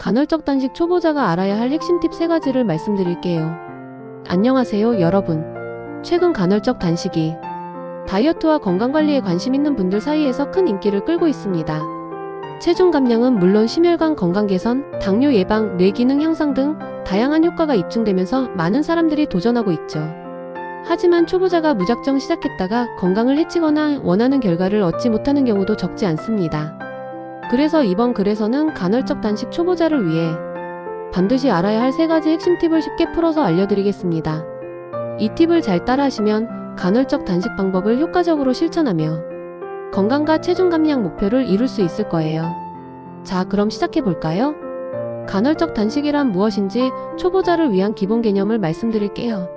간헐적 단식 초보자가 알아야 할 핵심 팁 3가지를 말씀드릴게요. 안녕하세요 여러분. 최근 간헐적 단식이 다이어트와 건강관리에 관심 있는 분들 사이에서 큰 인기를 끌고 있습니다. 체중 감량은 물론 심혈관 건강 개선, 당뇨 예방, 뇌 기능 향상 등 다양한 효과가 입증되면서 많은 사람들이 도전하고 있죠. 하지만 초보자가 무작정 시작했다가 건강을 해치거나 원하는 결과를 얻지 못하는 경우도 적지 않습니다. 그래서 이번 글에서는 간헐적 단식 초보자를 위해 반드시 알아야 할 3가지 핵심 팁을 쉽게 풀어서 알려드리겠습니다. 이 팁을 잘 따라하시면 간헐적 단식 방법을 효과적으로 실천하며 건강과 체중 감량 목표를 이룰 수 있을 거예요. 자, 그럼 시작해볼까요? 간헐적 단식이란 무엇인지 초보자를 위한 기본 개념을 말씀드릴게요.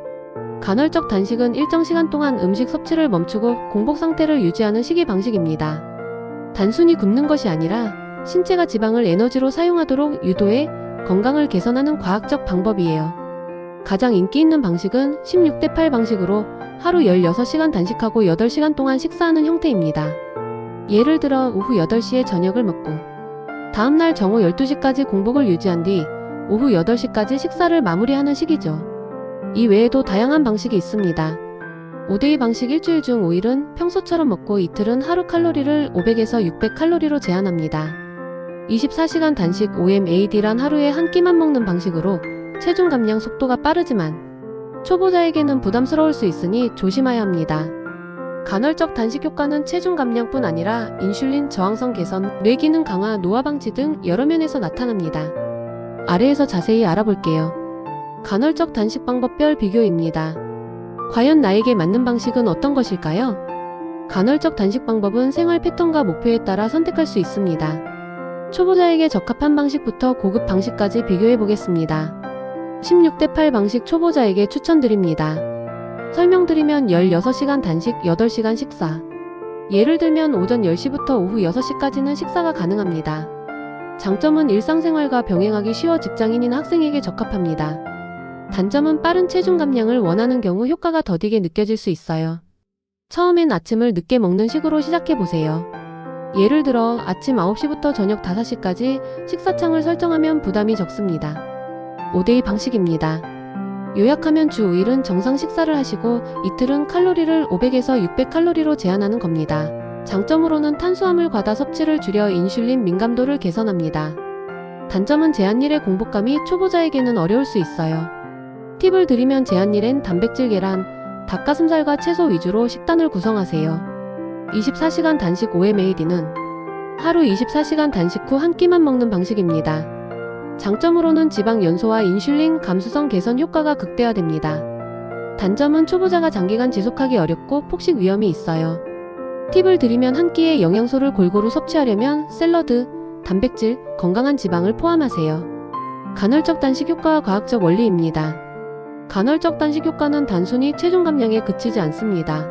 간헐적 단식은 일정 시간 동안 음식 섭취를 멈추고 공복 상태를 유지하는 식이 방식입니다. 단순히 굶는 것이 아니라 신체가 지방을 에너지로 사용하도록 유도해 건강을 개선하는 과학적 방법이에요. 가장 인기 있는 방식은 16대8 방식으로 하루 16시간 단식하고 8시간 동안 식사하는 형태입니다. 예를 들어 오후 8시에 저녁을 먹고 다음날 정오 12시까지 공복을 유지한 뒤 오후 8시까지 식사를 마무리하는 식이죠. 이 외에도 다양한 방식이 있습니다. 5대2 방식 일주일 중 5일은 평소처럼 먹고 이틀은 하루 칼로리를 500에서 600칼로리로 제한합니다. 24시간 단식 OMAD란 하루에 한 끼만 먹는 방식으로 체중 감량 속도가 빠르지만 초보자에게는 부담스러울 수 있으니 조심해야 합니다. 간헐적 단식 효과는 체중 감량뿐 아니라 인슐린 저항성 개선, 뇌 기능 강화, 노화 방지 등 여러 면에서 나타납니다. 아래에서 자세히 알아볼게요. 간헐적 단식 방법별 비교입니다. 과연 나에게 맞는 방식은 어떤 것일까요? 간헐적 단식 방법은 생활 패턴과 목표에 따라 선택할 수 있습니다. 초보자에게 적합한 방식부터 고급 방식까지 비교해 보겠습니다. 16대8 방식 초보자에게 추천드립니다. 설명드리면 16시간 단식, 8시간 식사. 예를 들면 오전 10시부터 오후 6시까지는 식사가 가능합니다. 장점은 일상생활과 병행하기 쉬워 직장인이나 학생에게 적합합니다. 단점은 빠른 체중 감량을 원하는 경우 효과가 더디게 느껴질 수 있어요. 처음엔 아침을 늦게 먹는 식으로 시작해보세요. 예를 들어 아침 9시부터 저녁 5시까지 식사창을 설정하면 부담이 적습니다. 5대2 방식입니다. 요약하면 주 5일은 정상 식사를 하시고 이틀은 칼로리를 500에서 600칼로리로 제한하는 겁니다. 장점으로는 탄수화물 과다 섭취를 줄여 인슐린 민감도를 개선합니다. 단점은 제한일의 공복감이 초보자에게는 어려울 수 있어요. 팁을 드리면 제한일엔 단백질 계란, 닭가슴살과 채소 위주로 식단을 구성하세요. 24시간 단식 OMAD는 하루 24시간 단식 후 한 끼만 먹는 방식입니다. 장점으로는 지방 연소와 인슐린 감수성 개선 효과가 극대화됩니다. 단점은 초보자가 장기간 지속하기 어렵고 폭식 위험이 있어요. 팁을 드리면 한 끼에 영양소를 골고루 섭취하려면 샐러드, 단백질, 건강한 지방을 포함하세요. 간헐적 단식 효과와 과학적 원리입니다. 간헐적 단식 효과는 단순히 체중 감량에 그치지 않습니다.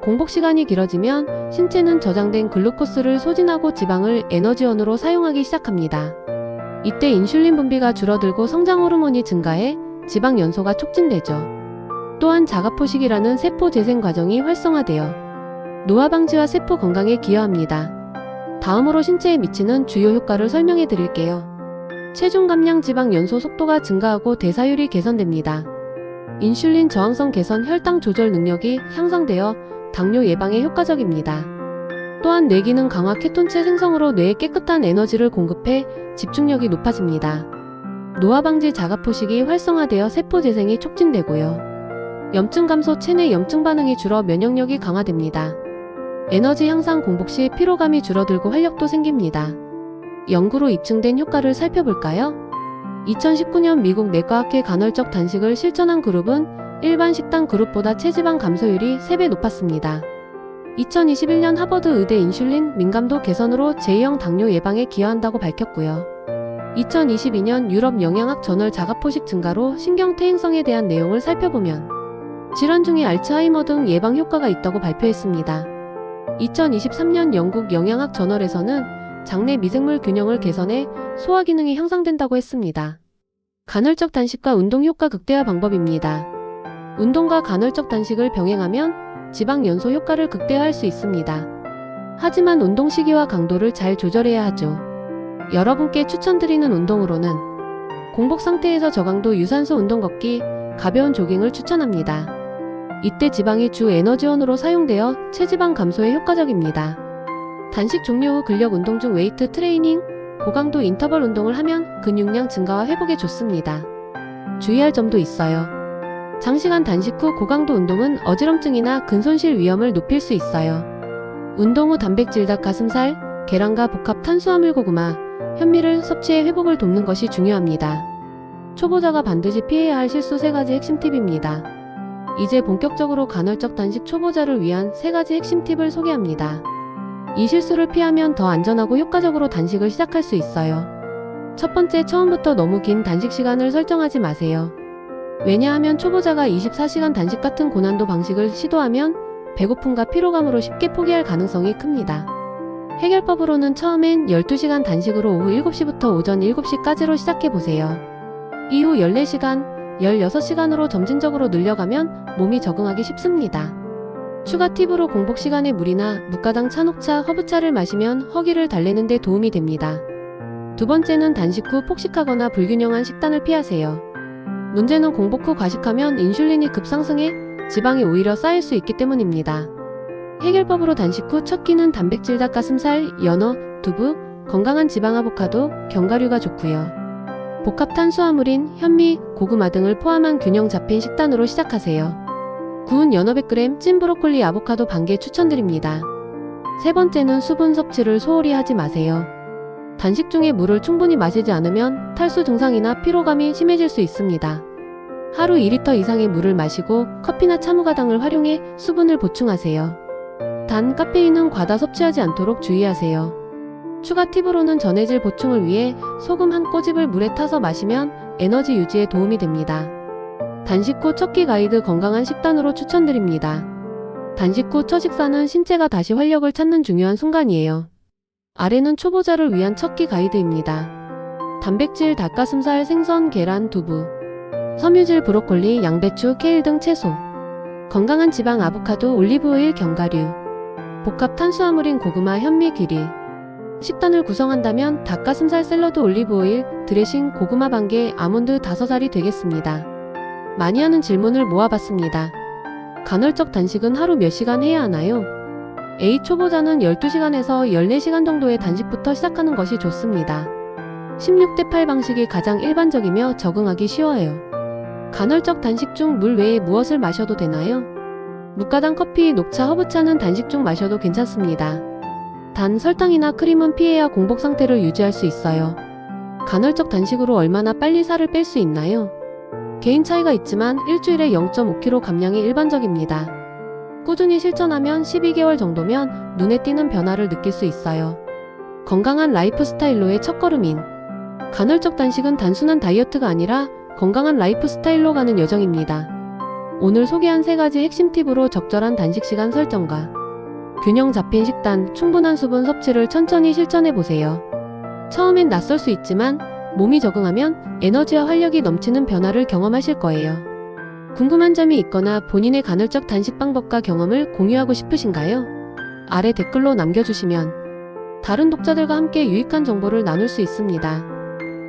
공복 시간이 길어지면 신체는 저장된 글루코스를 소진하고 지방을 에너지원으로 사용하기 시작합니다. 이때 인슐린 분비가 줄어들고 성장 호르몬이 증가해 지방 연소가 촉진되죠. 또한 자가포식이라는 세포 재생 과정이 활성화되어 노화 방지와 세포 건강에 기여합니다. 다음으로 신체에 미치는 주요 효과를 설명해 드릴게요. 체중 감량 지방 연소 속도가 증가하고 대사율이 개선됩니다. 인슐린 저항성 개선 혈당 조절 능력이 향상되어 당뇨 예방에 효과적입니다. 또한 뇌 기능 강화 케톤체 생성으로 뇌에 깨끗한 에너지를 공급해 집중력이 높아집니다. 노화 방지 자가포식이 활성화되어 세포 재생이 촉진되고요. 염증 감소 체내 염증 반응이 줄어 면역력이 강화됩니다. 에너지 향상 공복 시 피로감이 줄어들고 활력도 생깁니다. 연구로 입증된 효과를 살펴볼까요? 2019년 미국 내과학회 간헐적 단식을 실천한 그룹은 일반 식단 그룹보다 체지방 감소율이 3배 높았습니다. 2021년 하버드 의대 인슐린 민감도 개선으로 제2형 당뇨 예방에 기여한다고 밝혔고요. 2022년 유럽 영양학 저널 자가포식 증가로 신경퇴행성에 대한 내용을 살펴보면 질환 중에 알츠하이머 등 예방 효과가 있다고 발표했습니다. 2023년 영국 영양학 저널에서는 장내 미생물 균형을 개선해 소화 기능이 향상된다고 했습니다. 간헐적 단식과 운동 효과 극대화 방법입니다. 운동과 간헐적 단식을 병행하면 지방 연소 효과를 극대화할 수 있습니다. 하지만 운동 시기와 강도를 잘 조절해야 하죠. 여러분께 추천드리는 운동으로는 공복 상태에서 저강도 유산소 운동 걷기, 가벼운 조깅을 추천합니다. 이때 지방이 주 에너지원으로 사용되어 체지방 감소에 효과적입니다. 단식 종료 후 근력 운동 중 웨이트 트레이닝, 고강도 인터벌 운동을 하면 근육량 증가와 회복에 좋습니다. 주의할 점도 있어요. 장시간 단식 후 고강도 운동은 어지럼증이나 근손실 위험을 높일 수 있어요. 운동 후 단백질 닭가슴살, 계란과 복합 탄수화물 고구마, 현미를 섭취해 회복을 돕는 것이 중요합니다. 초보자가 반드시 피해야 할 실수 3가지 핵심 팁입니다. 이제 본격적으로 간헐적 단식 초보자를 위한 3가지 핵심 팁을 소개합니다. 이 실수를 피하면 더 안전하고 효과적으로 단식을 시작할 수 있어요. 첫 번째, 처음부터 너무 긴 단식 시간을 설정하지 마세요. 왜냐하면 초보자가 24시간 단식 같은 고난도 방식을 시도하면 배고픔과 피로감으로 쉽게 포기할 가능성이 큽니다. 해결법으로는 처음엔 12시간 단식으로 오후 7시부터 오전 7시까지로 시작해보세요. 이후 14시간, 16시간으로 점진적으로 늘려가면 몸이 적응하기 쉽습니다. 추가 팁으로 공복 시간에 물이나 무가당 찬녹차, 허브차를 마시면 허기를 달래는 데 도움이 됩니다. 두 번째는 단식 후 폭식하거나 불균형한 식단을 피하세요. 문제는 공복 후 과식하면 인슐린이 급상승해 지방이 오히려 쌓일 수 있기 때문입니다. 해결법으로 단식 후 첫 끼는 단백질 닭가슴살, 연어, 두부, 건강한 지방 아보카도, 견과류가 좋고요. 복합 탄수화물인 현미, 고구마 등을 포함한 균형 잡힌 식단으로 시작하세요. 구운 연어 100g, 찐 브로콜리, 아보카도 반개 추천드립니다. 세 번째는 수분 섭취를 소홀히 하지 마세요. 단식 중에 물을 충분히 마시지 않으면 탈수 증상이나 피로감이 심해질 수 있습니다. 하루 2리터 이상의 물을 마시고 커피나 차무가당을 활용해 수분을 보충하세요. 단, 카페인은 과다 섭취하지 않도록 주의하세요. 추가 팁으로는 전해질 보충을 위해 소금 한 꼬집을 물에 타서 마시면 에너지 유지에 도움이 됩니다. 단식 후 첫 끼 가이드 건강한 식단으로 추천드립니다. 단식 후 첫 식사는 신체가 다시 활력을 찾는 중요한 순간이에요. 아래는 초보자를 위한 첫 끼 가이드입니다. 단백질 닭가슴살, 생선, 계란, 두부, 섬유질 브로콜리, 양배추, 케일 등 채소, 건강한 지방 아보카도, 올리브오일, 견과류, 복합 탄수화물인 고구마, 현미, 귀리. 식단을 구성한다면 닭가슴살 샐러드, 올리브오일, 드레싱, 고구마 반개, 아몬드 5알이 되겠습니다. 많이 하는 질문을 모아봤습니다. 간헐적 단식은 하루 몇 시간 해야 하나요? A 초보자는 12시간에서 14시간 정도의 단식부터 시작하는 것이 좋습니다. 16대8 방식이 가장 일반적이며 적응하기 쉬워요. 간헐적 단식 중 물 외에 무엇을 마셔도 되나요? 무가당 커피, 녹차, 허브차는 단식 중 마셔도 괜찮습니다. 단, 설탕이나 크림은 피해야 공복 상태를 유지할 수 있어요. 간헐적 단식으로 얼마나 빨리 살을 뺄 수 있나요? 개인 차이가 있지만 일주일에 0.5kg 감량이 일반적입니다. 꾸준히 실천하면 12개월 정도면 눈에 띄는 변화를 느낄 수 있어요. 건강한 라이프 스타일로의 첫걸음인 간헐적 단식은 단순한 다이어트가 아니라 건강한 라이프 스타일로 가는 여정입니다. 오늘 소개한 3가지 핵심 팁으로 적절한 단식 시간 설정과 균형 잡힌 식단, 충분한 수분 섭취를 천천히 실천해보세요. 처음엔 낯설 수 있지만 몸이 적응하면 에너지와 활력이 넘치는 변화를 경험하실 거예요. 궁금한 점이 있거나 본인의 간헐적 단식 방법과 경험을 공유하고 싶으신가요? 아래 댓글로 남겨주시면 다른 독자들과 함께 유익한 정보를 나눌 수 있습니다.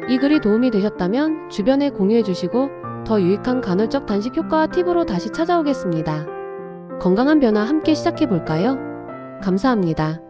이 글이 도움이 되셨다면 주변에 공유해주시고 더 유익한 간헐적 단식 효과와 팁으로 다시 찾아오겠습니다. 건강한 변화 함께 시작해볼까요? 감사합니다.